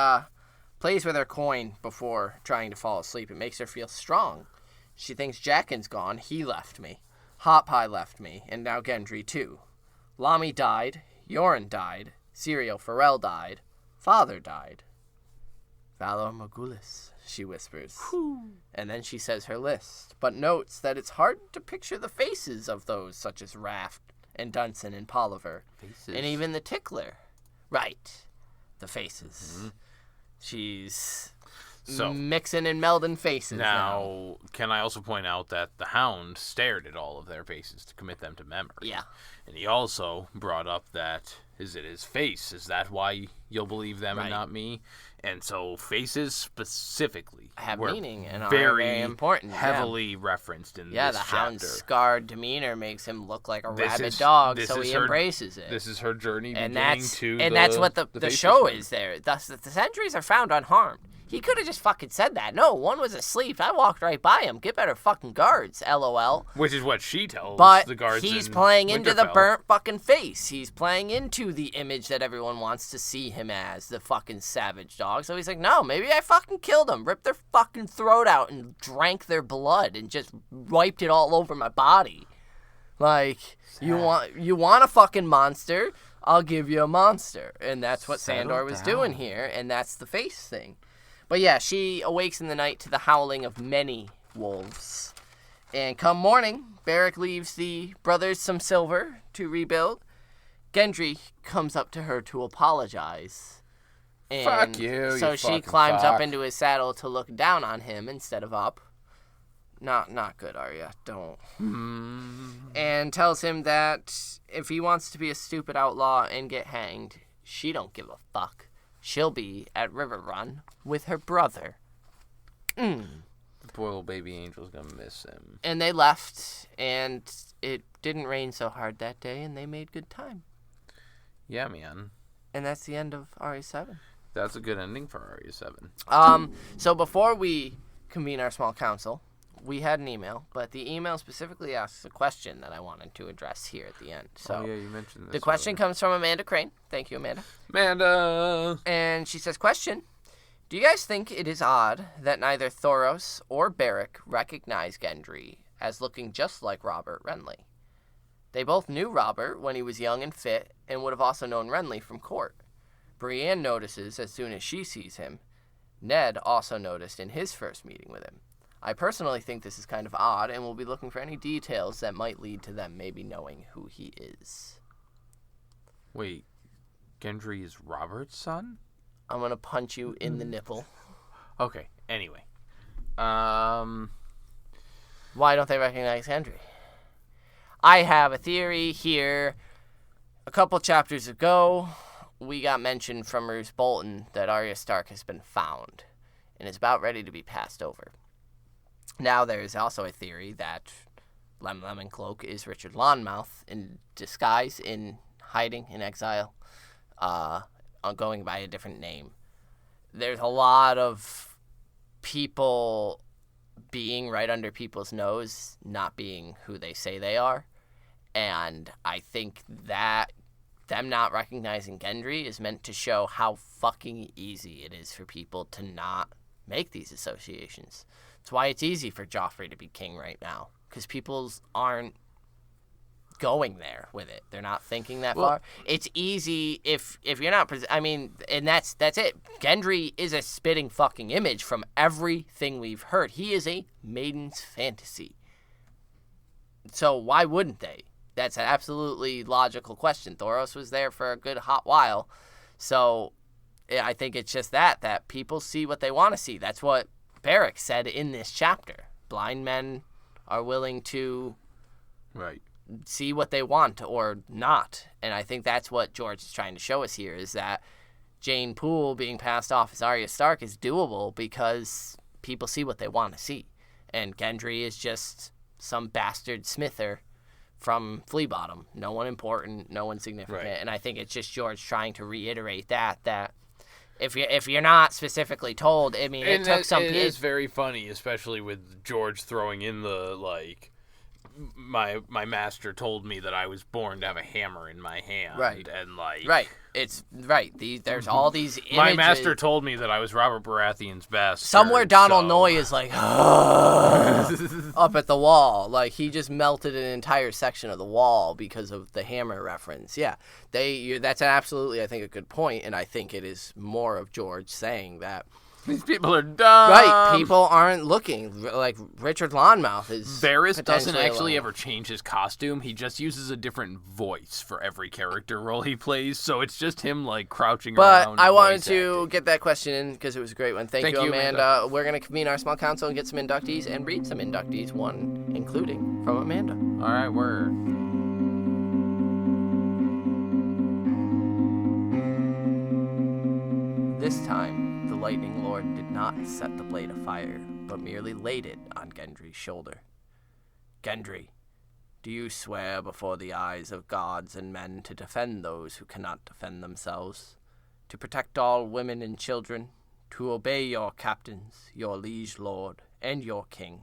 plays with her coin before trying to fall asleep. It makes her feel strong. She thinks Jaqen's gone. He left me. Hot Pie left me. And now Gendry, too. Lami died. Yoren died. Syrio Forel died. Father died. Valor Morghulis, she whispers. Whew. And then she says her list, but notes that it's hard to picture the faces of those such as Raft and Dunson and Polliver. Faces. And even the Tickler. Right. The faces. Mm-hmm. She's mixing and melding faces. Now, can I also point out that the Hound stared at all of their faces to commit them to memory? Yeah. And he also brought up that, is it his face? Is that why you'll believe them and not me? And so faces specifically have meaning and are very important. Heavily referenced in this chapter. Yeah, the Hound's scarred demeanor makes him look like a rabid dog, so he embraces it. This is her journey and that's what the show is there. Thus, the sentries are found unharmed. He could have just fucking said that. No, one was asleep. I walked right by him. Get better fucking guards, LOL. Which is what she tells the guards. But he's playing into the burnt fucking face. He's playing into the image that everyone wants to see him as, the fucking savage dog. So he's like, no, maybe I fucking killed them, ripped their fucking throat out and drank their blood and just wiped it all over my body. Like, you want a fucking monster, I'll give you a monster. And that's what Sandor was doing here, and that's the face thing. But yeah, she awakes in the night to the howling of many wolves. And come morning, Berric leaves the brothers some silver to rebuild. Gendry comes up to her to apologize. And fuck you, so she climbs up into his saddle to look down on him instead of up. Not good, Arya. Don't. And tells him that if he wants to be a stupid outlaw and get hanged, she don't give a fuck. She'll be at River Run with her brother. The poor little baby angel's gonna miss him. And they left, and it didn't rain so hard that day, and they made good time. Yeah, man. And that's the end of Arya 7. That's a good ending for Arya 7. So before we convene our small council, we had an email, but the email specifically asks a question that I wanted to address here at the end. So yeah, you mentioned this. The question comes from Amanda Crane. Thank you, Amanda. Amanda! And she says, question, Do you guys think it is odd that neither Thoros or Berric recognize Gendry as looking just like Robert Renly? They both knew Robert when he was young and fit, and would have also known Renly from court. Brienne notices as soon as she sees him. Ned also noticed in his first meeting with him. I personally think this is kind of odd, and will be looking for any details that might lead to them maybe knowing who he is. Wait, Gendry is Robert's son? I'm going to punch you in the nipple. Okay, anyway. Why don't they recognize Gendry? I have a theory here. A couple chapters ago, we got mentioned from Roose Bolton that Arya Stark has been found and is about ready to be passed over. Now there is also a theory that Lemon Cloak is Richard Lonmouth in disguise, in hiding, in exile, going by a different name. There's a lot of people being right under people's nose, not being who they say they are. And I think that them not recognizing Gendry is meant to show how fucking easy it is for people to not make these associations. It's why it's easy for Joffrey to be king right now, because people aren't going there with it. They're not thinking that far. It's easy if you're not. And that's it. Gendry is a spitting fucking image from everything we've heard. He is a maiden's fantasy. So why wouldn't they? That's an absolutely logical question. Thoros was there for a good hot while, so I think it's just that people see what they want to see. That's what Berric said in this chapter. Blind men are willing to see what they want or not. And I think that's what George is trying to show us here, is that Jane Poole being passed off as Arya Stark is doable because people see what they want to see. And Gendry is just some bastard smither from Flea Bottom. No one important, no one significant. Right. And I think it's just George trying to reiterate that if you're not specifically told, I mean, it took some people. It is very funny, especially with George throwing in the, my master told me that I was born to have a hammer in my hand. Right. And, Right. It's, right. There's all these images. My master told me that I was Robert Baratheon's best. Somewhere Donald Noy is like, up at the wall. Like, he just melted an entire section of the wall because of the hammer reference. Yeah. That's absolutely, I think, a good point, and I think it is more of George saying that these people are dumb. Right, people aren't looking. Like, Richard Lonmouth is Varys doesn't actually ever change his costume. He just uses a different voice for every character role he plays, so it's just him, crouching around. But I wanted to get that question in because it was a great one. Thank you, Amanda. We're going to convene our small council and get some inductees and read some inductees, one including from Amanda. All right, word. This time, the Lightning Lord did not set the blade afire, but merely laid it on Gendry's shoulder. Gendry, do you swear before the eyes of gods and men to defend those who cannot defend themselves, to protect all women and children, to obey your captains, your liege lord, and your king,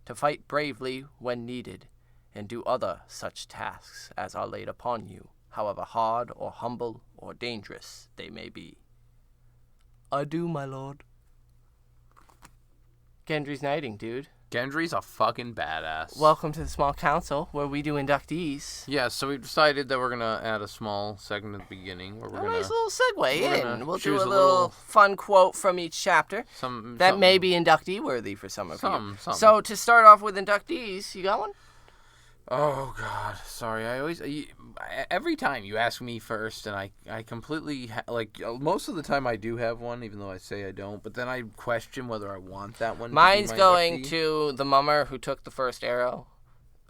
to fight bravely when needed, and do other such tasks as are laid upon you, however hard or humble or dangerous they may be? I do, my lord. Gendry's knighting, dude. Gendry's a fucking badass. Welcome to the small council, where we do inductees. Yeah, so we decided that we're going to add a small segment at the beginning. Where we're nice little segue in. We'll do a little fun quote from each chapter that may be inductee-worthy for some of you. So to start off with inductees, you got one? Oh, God. Sorry. Every time you ask me first, and I completely, most of the time I do have one, even though I say I don't, but then I question whether I want that one. Mine's going to the mummer who took the first arrow.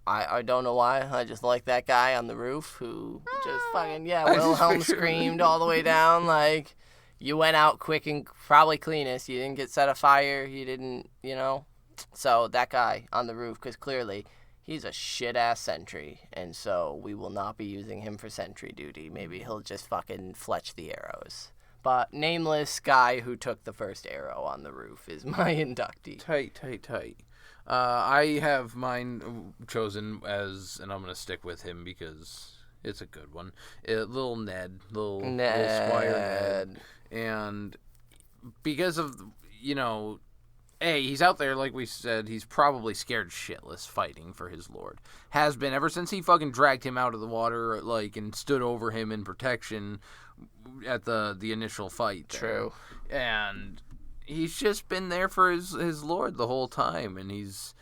I don't know why. I just like that guy on the roof who just fucking, Wilhelm screamed all the way down, like, you went out quick and probably cleanest. You didn't get set afire. You didn't, So that guy on the roof, because clearly he's a shit-ass sentry, and so we will not be using him for sentry duty. Maybe he'll just fucking fletch the arrows. But nameless guy who took the first arrow on the roof is my inductee. Tight. I have mine chosen as, and I'm going to stick with him because it's a good one. Little Ned, little Squire Ned. And because of, he's out there, like we said, he's probably scared shitless fighting for his lord. Has been ever since he fucking dragged him out of the water, and stood over him in protection at the initial fight. True. And he's just been there for his lord the whole time, and when's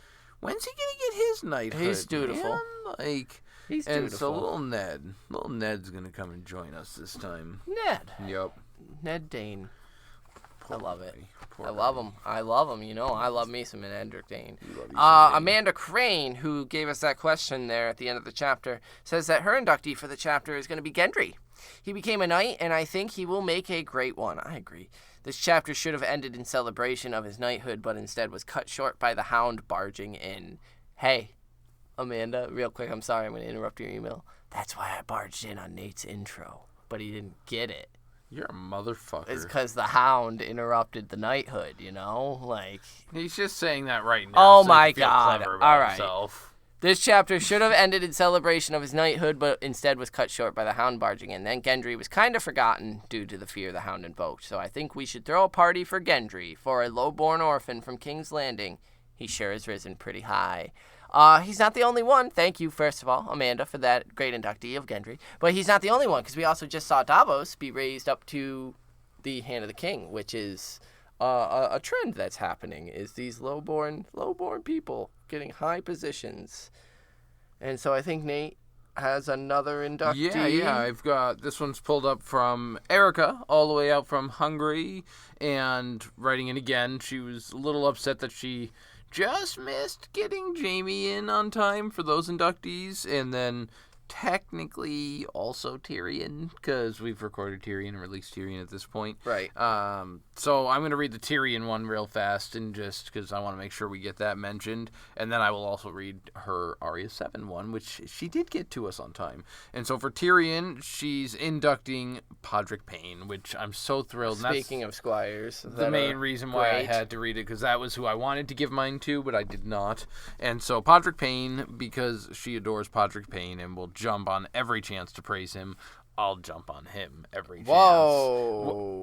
he gonna get his knighthood? He's dutiful. Man? He's and dutiful. so little Ned's gonna come and join us this time. Ned. Yep. Ned Dane. I love it. Poor I love him. I love him. I love me some Edric Dane. Dane. Amanda Crane, who gave us that question there at the end of the chapter, says that her inductee for the chapter is going to be Gendry. He became a knight, and I think he will make a great one. I agree. This chapter should have ended in celebration of his knighthood, but instead was cut short by the Hound barging in. Hey, Amanda, real quick, I'm sorry, I'm going to interrupt your email. That's why I barged in on Nate's intro, but he didn't get it. You're a motherfucker. It's because the Hound interrupted the knighthood, He's just saying that right now. Oh so my he can feel God. clever about All right. himself. This chapter should have ended in celebration of his knighthood, but instead was cut short by the Hound barging in. Then Gendry was kind of forgotten due to the fear the Hound invoked. So I think we should throw a party for Gendry, for a low-born orphan from King's Landing. He sure has risen pretty high. He's not the only one. Thank you, first of all, Amanda, for that great inductee of Gendry. But he's not the only one, because we also just saw Davos be raised up to the Hand of the King, which is a trend that's happening, is these low-born people getting high positions. And so I think Nate has another inductee. Yeah, I've got, this one's pulled up from Erica, all the way out from Hungary, and writing in again, she was a little upset that she just missed getting Jamie in on time for those inductees, and then technically also Tyrion, because we've recorded Tyrion and released Tyrion at this point. Right. So I'm going to read the Tyrion one real fast, and just because I want to make sure we get that mentioned, and then I will also read her Arya 7 one, which she did get to us on time. And so for Tyrion, she's inducting Podrick Payne, which I'm so thrilled. Speaking of squires, the main reason why I had to read it, because that was who I wanted to give mine to, but I did not. And so Podrick Payne, because she adores Podrick Payne and will jump on every chance to praise him, I'll jump on him every chance. Whoa.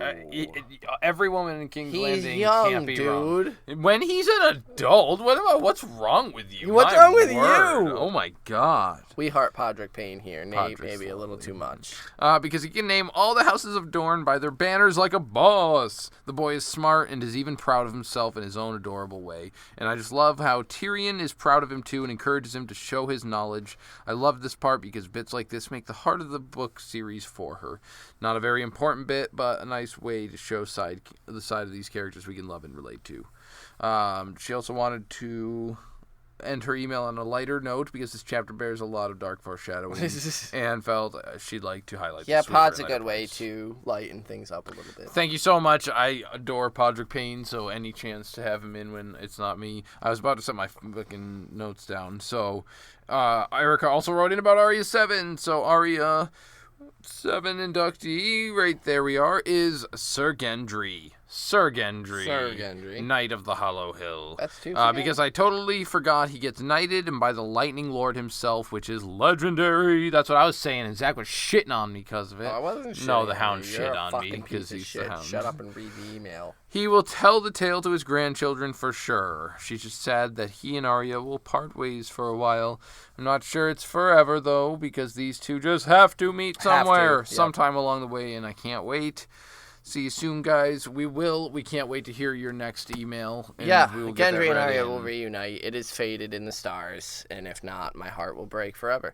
Every woman in King's He's Landing young, can't be dude. wrong. When he's an adult, what's wrong with you? What's My wrong with word. you? Oh my God. We heart Podrick Payne here. Nate, Podrick's maybe a little too much. Because he can name all the houses of Dorne by their banners like a boss. The boy is smart and is even proud of himself in his own adorable way. And I just love how Tyrion is proud of him too and encourages him to show his knowledge. I love this part because bits like this make the heart of the book series for her. Not a very important bit, but a nice way to show the side of these characters we can love and relate to. She also wanted to end her email on a lighter note because this chapter bears a lot of dark foreshadowing and felt she'd like to highlight Yeah, the Pod's a sweeter good way parts. to lighten things up a little bit. Thank you so much. I adore Podrick Payne, so any chance to have him in when it's not me. I was about to set my fucking notes down. So, Erica also wrote in about Arya 7. So, Arya 7 inductee, right there we are, is Sir Gendry. Sir Gendry. Knight of the Hollow Hill. That's too because I totally forgot he gets knighted and by the Lightning Lord himself, which is legendary. That's what I was saying, and Zach was shitting on me because of it. I wasn't shitting No, the on Hound you. shit You're a on me fucking because piece of he's shit. the Hound. Shut up and read the email. He will tell the tale to his grandchildren for sure. She's just sad that he and Arya will part ways for a while. I'm not sure it's forever, though, because these two just have to meet somewhere sometime along the way, and I can't wait. See you soon, guys. We can't wait to hear your next email. And Gendry and Arya will reunite. It is fated in the stars, and if not, my heart will break forever.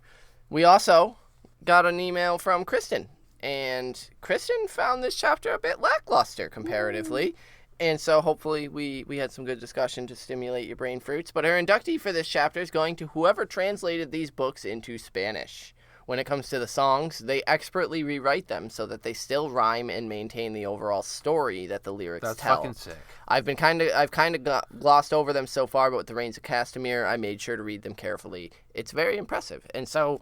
We also got an email from Kristen, and Kristen found this chapter a bit lackluster comparatively. And so hopefully we had some good discussion to stimulate your brain fruits. But her inductee for this chapter is going to whoever translated these books into Spanish. When it comes to the songs, they expertly rewrite them so that they still rhyme and maintain the overall story that the lyrics tell. That's fucking sick. I've kind of glossed over them so far, but with the Reigns of Castamere, I made sure to read them carefully. It's very impressive, and so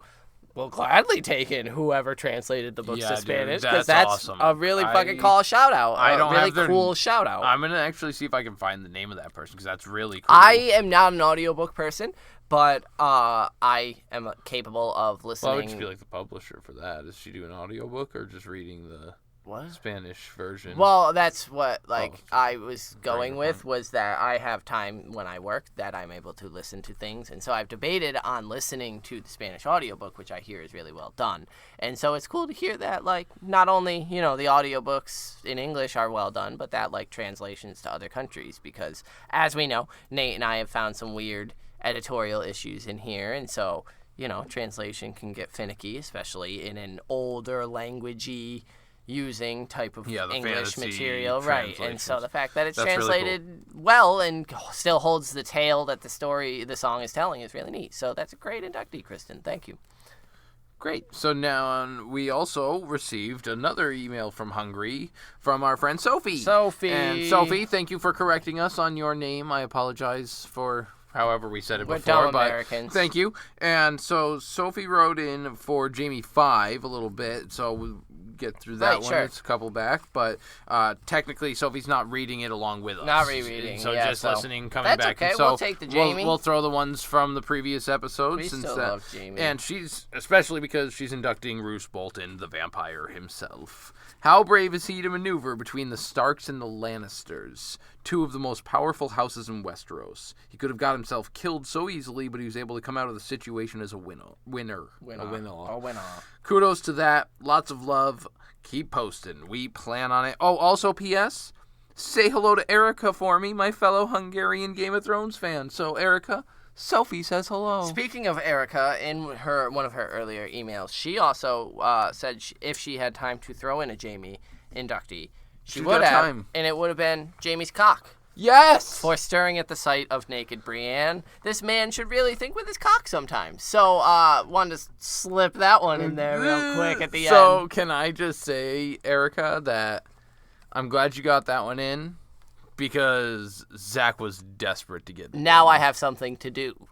we'll gladly take in whoever translated the books to Spanish, because that's awesome. a really fucking shout out. I don't really have their, cool shout out. I'm gonna actually see if I can find the name of that person because that's really cool. I am not an audiobook person, but I am capable of listening. Why would you be like the publisher for that? Is she doing an audiobook or just reading the... What? Spanish version. Well, that's what I was going with, was that I have time when I work that I'm able to listen to things. And so I've debated on listening to the Spanish audiobook, which I hear is really well done. And so it's cool to hear that, not only, the audiobooks in English are well done, but that, translations to other countries. Because, as we know, Nate and I have found some weird editorial issues in here. And so, translation can get finicky, especially in an older languagey using type of English material, right? And so the fact that it's translated really cool. Well and still holds the tale that the song is telling is really neat. So that's a great inductee, Kristen. Thank you. Great. So now we also received another email from Hungary from our friend Sophie. And Sophie, thank you for correcting us on your name. I apologize for however we said it We're before. Dumb Americans. Thank you. And so Sophie wrote in for Jamie 5 a little bit, so we'll get through that one. Sure. It's a couple back, but technically Sophie's not reading it along with us. Not rereading. So just listening, coming that's back. Okay. And so we'll take the Jamie. We'll throw the ones from the previous episodes. We still love Jamie. And she's, especially because she's inducting Roose Bolton, the vampire himself. How brave is he to maneuver between the Starks and the Lannisters, two of the most powerful houses in Westeros? He could have got himself killed so easily, but he was able to come out of the situation as a winner. Kudos to that. Lots of love. Keep posting. We plan on it. Oh, also, P.S., say hello to Erica for me, my fellow Hungarian Game of Thrones fan. So, Erica, Sophie says hello. Speaking of Erica, in one of her earlier emails, she also said if she had time to throw in a Jamie inductee, she would have, and it would have been Jamie's cock. Yes! For stirring at the sight of naked Brienne. This man should really think with his cock sometimes. So, wanted to slip that one in there real quick at the end. So, can I just say, Erica, that I'm glad you got that one in, because Zach was desperate to get that. Now I have something to do.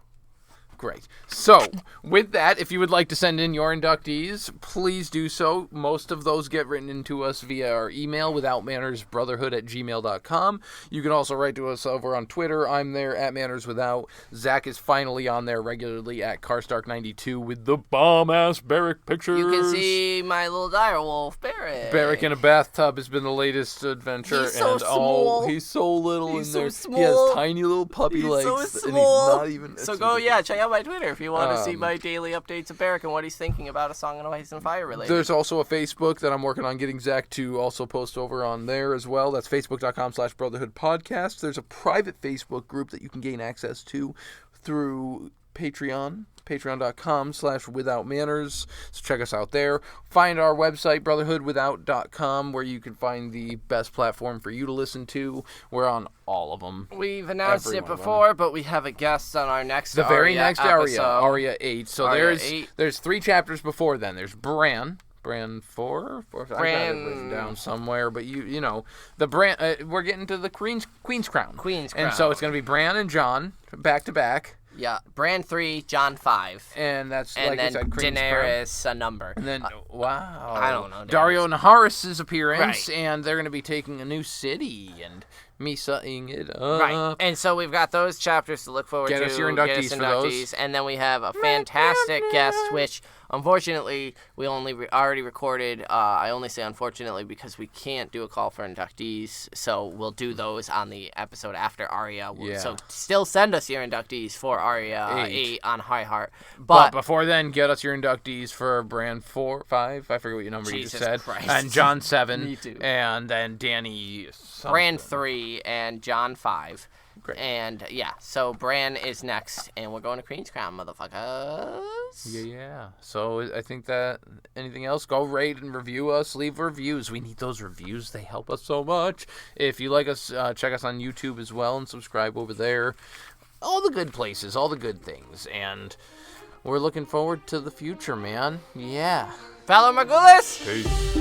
Great. So, with that, if you would like to send in your inductees, please do so. Most of those get written into us via our email, withoutmannersbrotherhood@gmail.com. You can also write to us over on Twitter. I'm there at mannerswithout. Zach is finally on there regularly at Carstark92 with the bomb-ass Berric pictures. You can see my little direwolf, Berric. Berric in a bathtub has been the latest adventure. He's so small. He's so little he's in so there. Small. He has tiny little puppy legs. So small. And he's not even... So go, check out my Twitter if you want to see my daily updates of Berric and what he's thinking about A Song of Ice and Fire related. There's also a Facebook that I'm working on getting Zach to also post over on there as well. That's facebook.com/Brotherhood Podcast. There's a private Facebook group that you can gain access to through Patreon. Patreon.com/withoutmanners. So check us out there. Find our website, brotherhoodwithout.com, where you can find the best platform for you to listen to. We're on all of them. We've announced it before, but we have a guest on our next The very next episode. Arya 8. So Arya there's 3 chapters before then. There's Bran 4? I got it written down somewhere, but you know, the Bran we're getting to the Queen's Crown. And so it's going to be Bran and Jon back to back. Yeah, Bran 3, Jon 5. And that's, and like then I said, Queen's Daenerys Crown. a number. And then, wow. I don't know. Daario Naharis' appearance, right. And they're going to be taking a new city, and Misa-ing it up. Right, and so we've got those chapters to look forward to. Get us your inductees for those. And then we have a fantastic guest, which, unfortunately, we already recorded. I only say unfortunately because we can't do a call for inductees, so we'll do those on the episode after Arya. Yeah. So still send us your inductees for Arya 8 on High Heart. But before then, get us your inductees for Bran 4, 5, I forget what your number Jesus you just said. Christ. And Jon 7. Me too. And then Danny something. Bran 3 and Jon 5. Great. And, so Bran is next, and we're going to Queen's Crown, motherfuckers. Yeah. So I think that anything else, go rate and review us. Leave reviews. We need those reviews. They help us so much. If you like us, check us on YouTube as well and subscribe over there. All the good places, all the good things. And we're looking forward to the future, man. Yeah. Fellow Margulis! Peace.